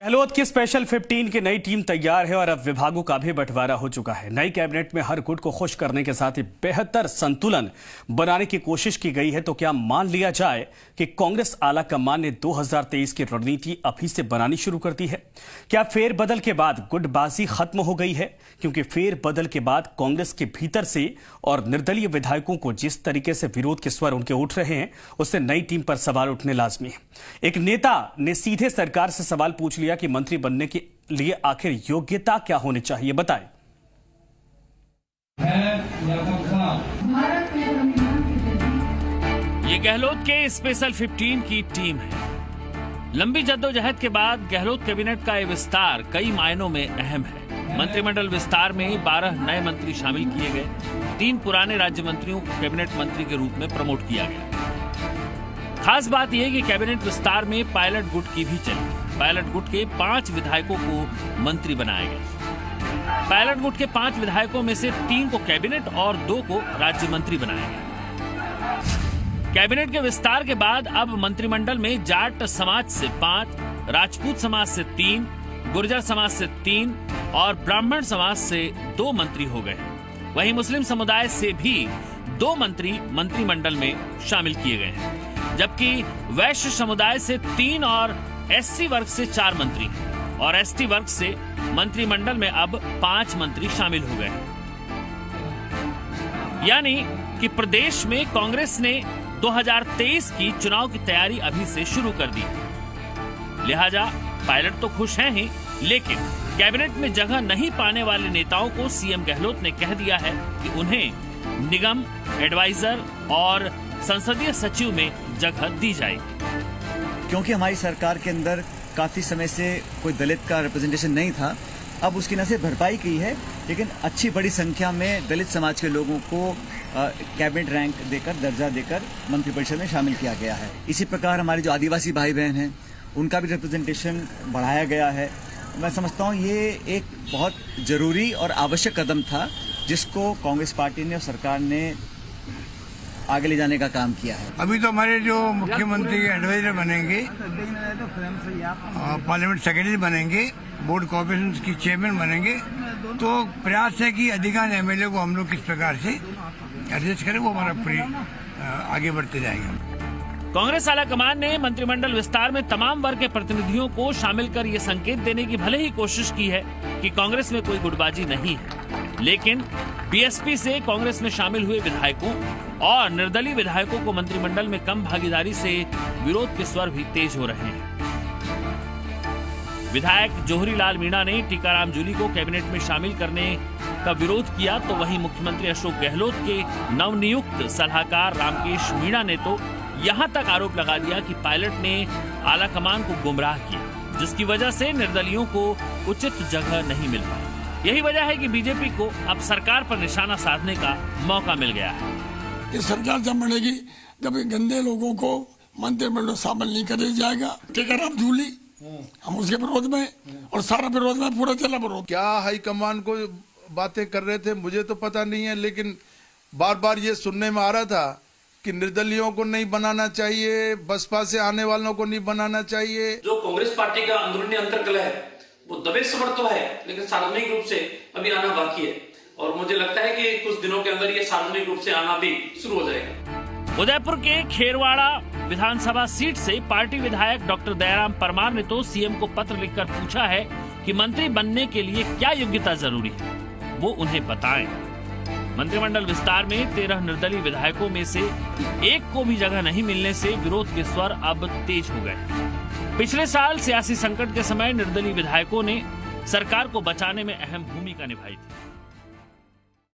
गहलोत की स्पेशल 15 की नई टीम तैयार है और अब विभागों का भी बंटवारा हो चुका है। नई कैबिनेट में हर गुट को खुश करने के साथ ही बेहतर संतुलन बनाने की कोशिश की गई है। तो क्या मान लिया जाए कि कांग्रेस आला कमान ने 2023 की रणनीति अभी से बनानी शुरू कर दी है? क्या फेरबदल के बाद गुटबाजी खत्म हो गई है? क्योंकि फेरबदल के बाद कांग्रेस के भीतर से और निर्दलीय विधायकों को जिस तरीके से विरोध के स्वर उनके उठ रहे हैं, उससे नई टीम पर सवाल उठने लाजमी है। एक नेता ने सीधे सरकार से सवाल पूछ लिया कि मंत्री बनने के लिए आखिर योग्यता क्या होनी चाहिए, बताएं। ये गहलोत के स्पेशल 15 की टीम है। लंबी जद्दोजहद के बाद गहलोत कैबिनेट का ये विस्तार कई मायनों में अहम है। मंत्रिमंडल विस्तार में 12 नए मंत्री शामिल किए गए। 3 पुराने राज्य मंत्रियों को कैबिनेट मंत्री के रूप में प्रमोट किया गया। खास बात यह कि कैबिनेट विस्तार में पायलट गुट की भी चली। पायलट गुट के 5 विधायकों को मंत्री बनाया गया। पायलट गुट के 5 विधायकों में से 3 को कैबिनेट और 2 को राज्य मंत्री बनाया गया। कैबिनेट के विस्तार के बाद अब मंत्रिमंडल में जाट समाज से 5, राजपूत समाज से 3, गुर्जर समाज से 3 और ब्राह्मण समाज से 2 मंत्री हो गए। वहीं मुस्लिम समुदाय से भी 2 मंत्री मंत्रिमंडल में शामिल किए गए हैं, जबकि वैश्य समुदाय से 3 और एससी वर्ग से 4 मंत्री और एसटी वर्ग से मंत्रिमंडल में अब 5 मंत्री शामिल हो गए हैं। यानी कि प्रदेश में कांग्रेस ने 2023 की चुनाव की तैयारी अभी से शुरू कर दी है। लिहाजा पायलट तो खुश हैं ही, लेकिन कैबिनेट में जगह नहीं पाने वाले नेताओं को सीएम गहलोत ने कह दिया है कि उन्हें निगम, एडवाइजर और संसदीय सचिव में जगह दी जाएगी। क्योंकि हमारी सरकार के अंदर काफी समय से कोई दलित का रिप्रेजेंटेशन नहीं था, अब उसकी न सिर्फ भरपाई की है, लेकिन अच्छी बड़ी संख्या में दलित समाज के लोगों को कैबिनेट रैंक देकर, दर्जा देकर मंत्रिपरिषद में शामिल किया गया है। इसी प्रकार हमारे जो आदिवासी भाई बहन हैं, उनका भी रिप्रेजेंटेशन बढ़ाया गया है। मैं समझता हूँ ये एक बहुत जरूरी और आवश्यक कदम था, जिसको कांग्रेस पार्टी ने और सरकार ने आगे ले जाने का काम किया है। अभी तो हमारे जो मुख्यमंत्री एडवाइजर बनेंगे, पार्लियामेंट सेक्रेटरी बनेंगे, बोर्ड कॉर्पोरेशन की चेयरमैन बनेंगे, तो प्रयास है कि अधिकांश एमएलए को हम लोग किस प्रकार से एडजस्ट करें, वो हमारा आगे बढ़ते जाएंगे। कांग्रेस आला कमान ने मंत्रिमंडल विस्तार में तमाम वर्ग के प्रतिनिधियों को शामिल कर ये संकेत देने की भले ही कोशिश की है कि कांग्रेस में कोई गुटबाजी नहीं है, लेकिन बीएसपी से कांग्रेस में शामिल हुए विधायकों और निर्दलीय विधायकों को मंत्रिमंडल में कम भागीदारी से विरोध के स्वर भी तेज हो रहे हैं। विधायक जोहरी लाल मीणा ने टीकाराम जूली को कैबिनेट में शामिल करने का विरोध किया, तो वहीं मुख्यमंत्री अशोक गहलोत के नवनियुक्त सलाहकार रामकेश मीणा ने तो यहां तक आरोप लगा दिया कि पायलट ने आला कमान को गुमराह किया, जिसकी वजह से निर्दलियों को उचित जगह नहीं मिल पाई। यही वजह है कि बीजेपी को अब सरकार पर निशाना साधने का मौका मिल गया है। ये सरकार जब बनेगी जब गंदे लोगों को मंत्रिमंडल शामिल नहीं किया जाएगा। टीकाराम जूली हम उसके विरोध में और सारा विरोध में पूरा चला विरोध। क्या हाईकमान को बातें कर रहे थे मुझे तो पता नहीं है, लेकिन बार बार ये सुनने में आ रहा था कि निर्दलियों को नहीं बनाना चाहिए, बसपा से आने वालों को नहीं बनाना चाहिए। जो कांग्रेस पार्टी का अंदरूनी अंतर्कलह है वो दबे सबर तो है, लेकिन सार्वजनिक रूप से अभी आना बाकी है और मुझे लगता है कि कुछ दिनों के अंदर ये सार्वजनिक रूप से आना भी शुरू हो जाएगा। उदयपुर के खेरवाड़ा विधानसभा सीट से पार्टी विधायक डॉक्टर दयाराम परमार ने तो सीएम को पत्र लिखकर पूछा है कि मंत्री बनने के लिए क्या योग्यता जरूरी है, वो उन्हें बताएं। मंत्रिमंडल विस्तार में 13 निर्दलीय विधायकों में से एक को भी जगह नहीं मिलने से विरोध के स्वर अब तेज हो गए। पिछले साल सियासी संकट के समय निर्दलीय विधायकों ने सरकार को बचाने में अहम भूमिका निभाई थी।